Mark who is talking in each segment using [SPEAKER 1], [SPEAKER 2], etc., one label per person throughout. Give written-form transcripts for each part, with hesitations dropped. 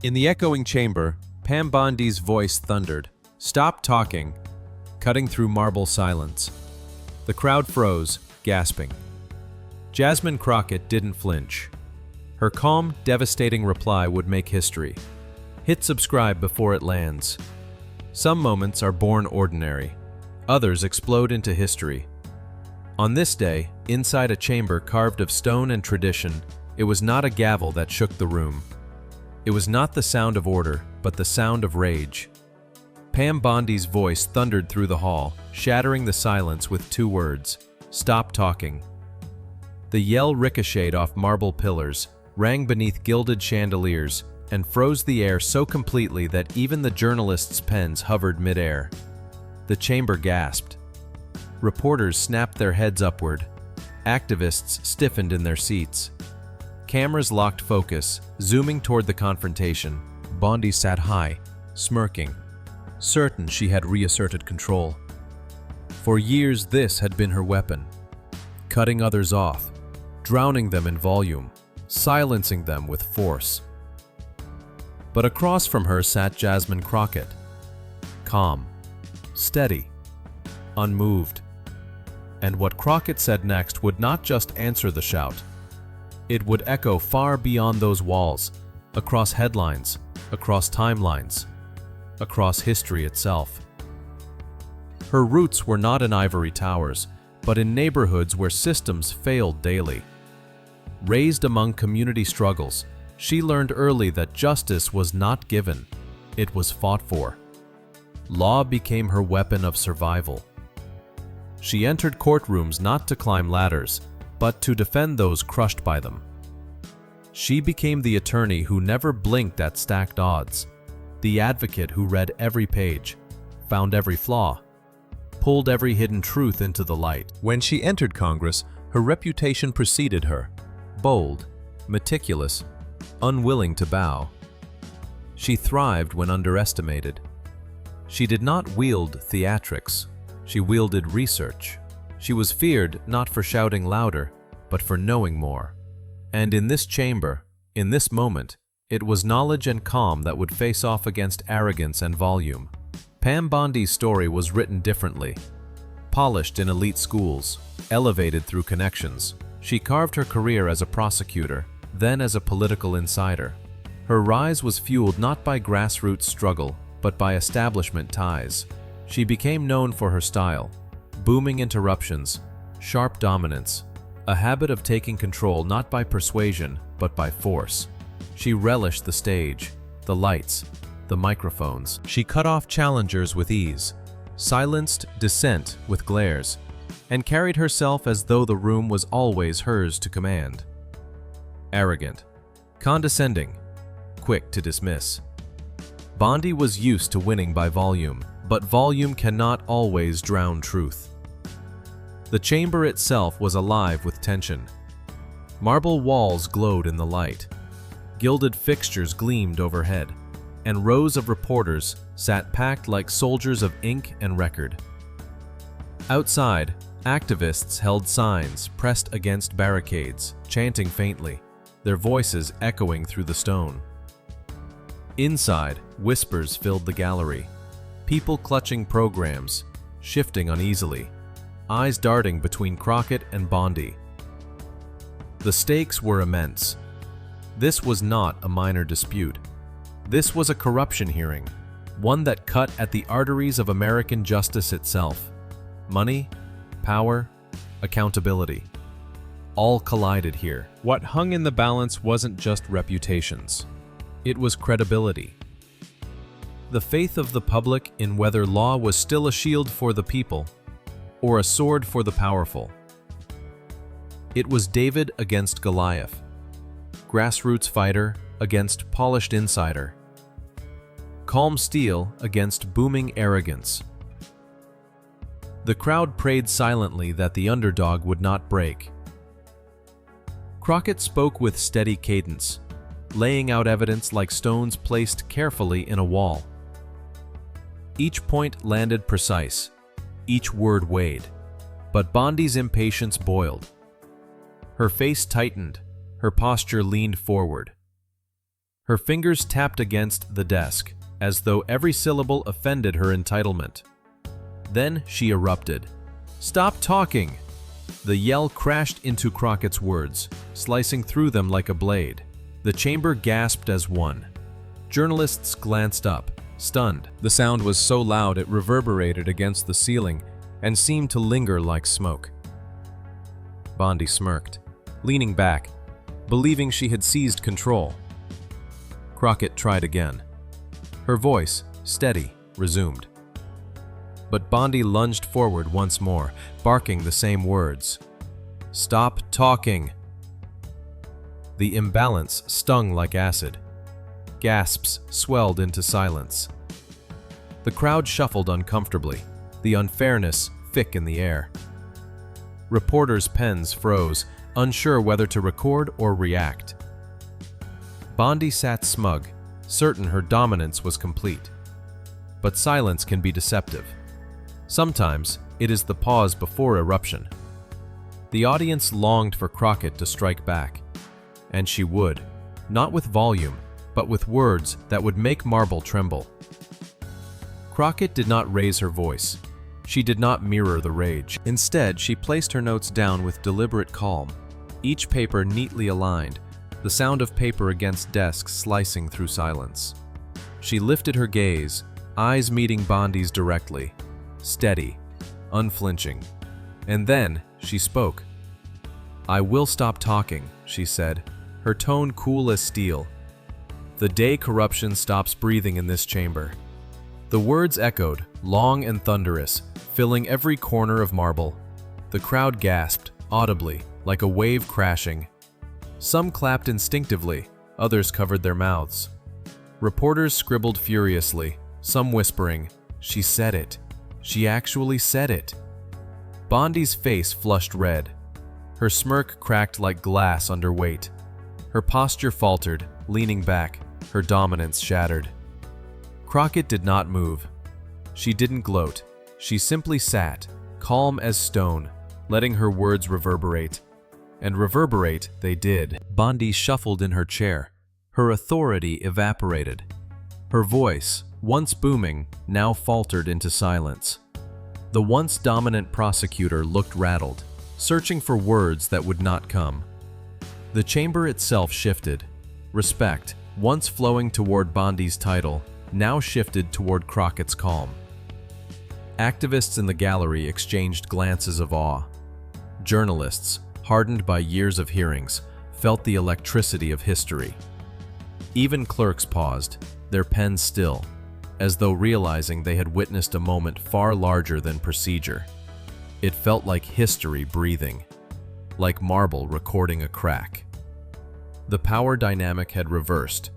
[SPEAKER 1] In the echoing chamber, Pam Bondi's voice thundered, "Stop talking," cutting through marble silence. The crowd froze, gasping. Jasmine Crockett didn't flinch. Her calm, devastating reply would make history. Hit subscribe before it lands. Some moments are born ordinary. Others explode into history. On this day, inside a chamber carved of stone and tradition, it was not a gavel that shook the room. It was not the sound of order, but the sound of rage. Pam Bondi's voice thundered through the hall, shattering the silence with two words: "Stop talking." The yell ricocheted off marble pillars, rang beneath gilded chandeliers, and froze the air so completely that even the journalists' pens hovered mid-air. The chamber gasped. Reporters snapped their heads upward. Activists stiffened in their seats. Cameras locked focus, zooming toward the confrontation. Bondi sat high, smirking, certain she had reasserted control. For years, this had been her weapon: cutting others off, drowning them in volume, silencing them with force. But across from her sat Jasmine Crockett, calm, steady, unmoved. And what Crockett said next would not just answer the shout. It would echo far beyond those walls, across headlines, across timelines, across history itself. Her roots were not in ivory towers, but in neighborhoods where systems failed daily. Raised among community struggles, she learned early that justice was not given, it was fought for. Law became her weapon of survival. She entered courtrooms not to climb ladders, but to defend those crushed by them. She became the attorney who never blinked at stacked odds, the advocate who read every page, found every flaw, pulled every hidden truth into the light. When she entered Congress, her reputation preceded her: bold, meticulous, unwilling to bow. She thrived when underestimated. She did not wield theatrics, she wielded research. She was feared not for shouting louder, but for knowing more. And in this chamber, in this moment, it was knowledge and calm that would face off against arrogance and volume. Pam Bondi's story was written differently. Polished in elite schools, elevated through connections, she carved her career as a prosecutor, then as a political insider. Her rise was fueled not by grassroots struggle, but by establishment ties. She became known for her style: booming interruptions, sharp dominance, a habit of taking control not by persuasion, but by force. She relished the stage, the lights, the microphones. She cut off challengers with ease, silenced dissent with glares, and carried herself as though the room was always hers to command. Arrogant, condescending, quick to dismiss. Bondi was used to winning by volume, but volume cannot always drown truth. The chamber itself was alive with tension. Marble walls glowed in the light. Gilded fixtures gleamed overhead, and rows of reporters sat packed like soldiers of ink and record. Outside, activists held signs pressed against barricades, chanting faintly, their voices echoing through the stone. Inside, whispers filled the gallery. People clutching programs, shifting uneasily, eyes darting between Crockett and Bondi. The stakes were immense. This was not a minor dispute. This was a corruption hearing, one that cut at the arteries of American justice itself. Money, power, accountability. All collided here. What hung in the balance wasn't just reputations. It was credibility. The faith of the public in whether law was still a shield for the people or a sword for the powerful. It was David against Goliath, grassroots fighter against polished insider, calm steel against booming arrogance. The crowd prayed silently that the underdog would not break. Crockett spoke with steady cadence, laying out evidence like stones placed carefully in a wall. Each point landed precise, each word weighed, but Bondi's impatience boiled. Her face tightened, her posture leaned forward. Her fingers tapped against the desk, as though every syllable offended her entitlement. Then she erupted. "Stop talking!" The yell crashed into Crockett's words, slicing through them like a blade. The chamber gasped as one. Journalists glanced up, stunned. The sound was so loud it reverberated against the ceiling and seemed to linger like smoke. Bondi smirked, leaning back, believing she had seized control. Crockett tried again. Her voice, steady, resumed. But Bondi lunged forward once more, barking the same words. "Stop talking!" The imbalance stung like acid. Gasps swelled into silence. The crowd shuffled uncomfortably, the unfairness thick in the air. Reporters' pens froze, unsure whether to record or react. Bondi sat smug, certain her dominance was complete. But silence can be deceptive. Sometimes it is the pause before eruption. The audience longed for Crockett to strike back, and she would, not with volume, but with words that would make marble tremble. Crockett did not raise her voice. She did not mirror the rage. Instead, she placed her notes down with deliberate calm, each paper neatly aligned, the sound of paper against desk slicing through silence. She lifted her gaze, eyes meeting Bondi's directly, steady, unflinching. And then she spoke. "I will stop talking," she said, her tone cool as steel. "The day corruption stops breathing in this chamber." The words echoed, long and thunderous, filling every corner of marble. The crowd gasped, audibly, like a wave crashing. Some clapped instinctively, others covered their mouths. Reporters scribbled furiously, some whispering, "She said it. She actually said it." Bondi's face flushed red. Her smirk cracked like glass under weight. Her posture faltered, leaning back, her dominance shattered. Crockett did not move. She didn't gloat. She simply sat, calm as stone, letting her words reverberate. And reverberate they did. Bondi shuffled in her chair. Her authority evaporated. Her voice, once booming, now faltered into silence. The once dominant prosecutor looked rattled, searching for words that would not come. The chamber itself shifted. Respect, once flowing toward Bondi's title, now shifted toward Crockett's calm. Activists in the gallery exchanged glances of awe. Journalists, hardened by years of hearings, felt the electricity of history. Even clerks paused, their pens still, as though realizing they had witnessed a moment far larger than procedure. It felt like history breathing, like marble recording a crack. The power dynamic had reversed.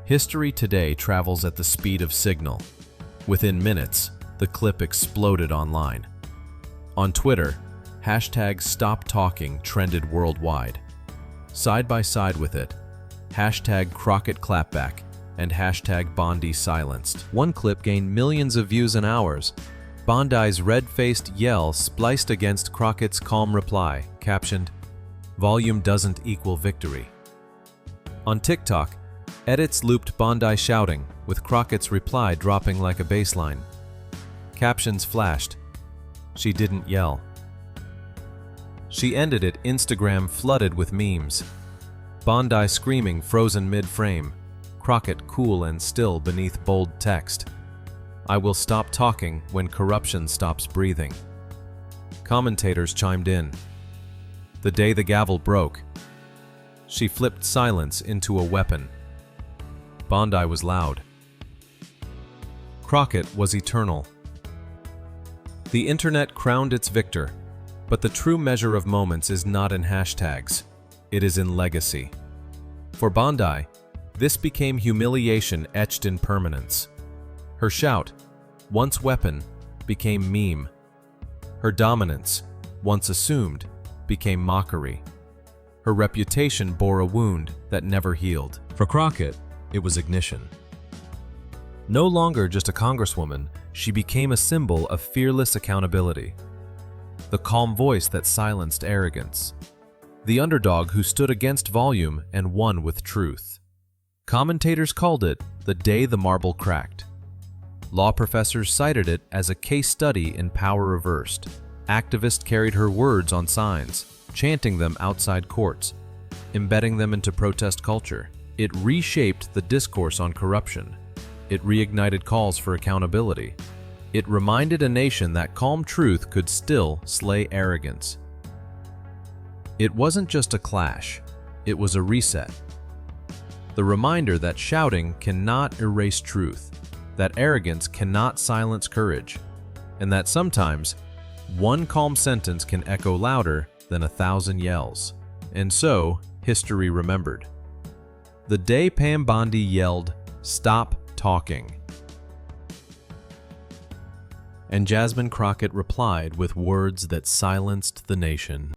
[SPEAKER 1] History today travels at the speed of signal. Within minutes, the clip exploded online. On Twitter, #StopTalking trended worldwide. Side by side with it, #Crockett clapback and #Bondi silenced. One clip gained millions of views in hours. Bondi's red-faced yell spliced against Crockett's calm reply, captioned, "Volume doesn't equal victory." On TikTok, edits looped Bondi shouting, with Crockett's reply dropping like a bass line. Captions flashed, "She didn't yell." She ended it, Instagram flooded with memes. Bondi screaming frozen mid-frame, Crockett cool and still beneath bold text. "I will stop talking when corruption stops breathing." Commentators chimed in. The day the gavel broke, she flipped silence into a weapon. Bondi was loud. Crockett was eternal. The internet crowned its victor, but the true measure of moments is not in hashtags, it is in legacy. For Bondi, this became humiliation etched in permanence. Her shout, once weapon, became meme. Her dominance, once assumed, became mockery. Her reputation bore a wound that never healed. For Crockett, it was ignition. No longer just a congresswoman, she became a symbol of fearless accountability. The calm voice that silenced arrogance. The underdog who stood against volume and won with truth. Commentators called it the day the marble cracked. Law professors cited it as a case study in power reversed. Activists carried her words on signs, chanting them outside courts, embedding them into protest culture. It reshaped the discourse on corruption. It reignited calls for accountability. It reminded a nation that calm truth could still slay arrogance. It wasn't just a clash, it was a reset. The reminder that shouting cannot erase truth, that arrogance cannot silence courage, and that sometimes one calm sentence can echo louder than 1,000 yells. And so, history remembered. The day Pam Bondi yelled, "Stop talking," and Jasmine Crockett replied with words that silenced the nation.